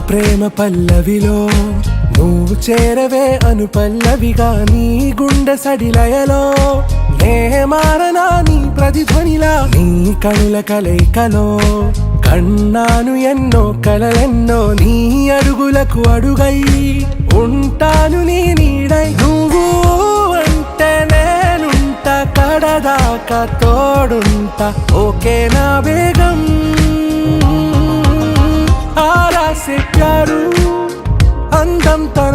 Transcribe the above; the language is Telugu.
ప్రేమ పల్లవిలో నువ్వు చేరవే అను పల్లవిగా నీ గుండె సడిలయలో నే మారనా నీ ప్రతిధ్వనిలా నీ కనుల కలయికలో కన్నాను ఎన్నో కలలెన్నో నీ అడుగులకు అడుగై ఉంటాను నీ నీడై నువ్వు అంటే నేనుంట కడదాకా తోడుంటా ఓకే నా వేగం ఆరా से प्यारू అందం తన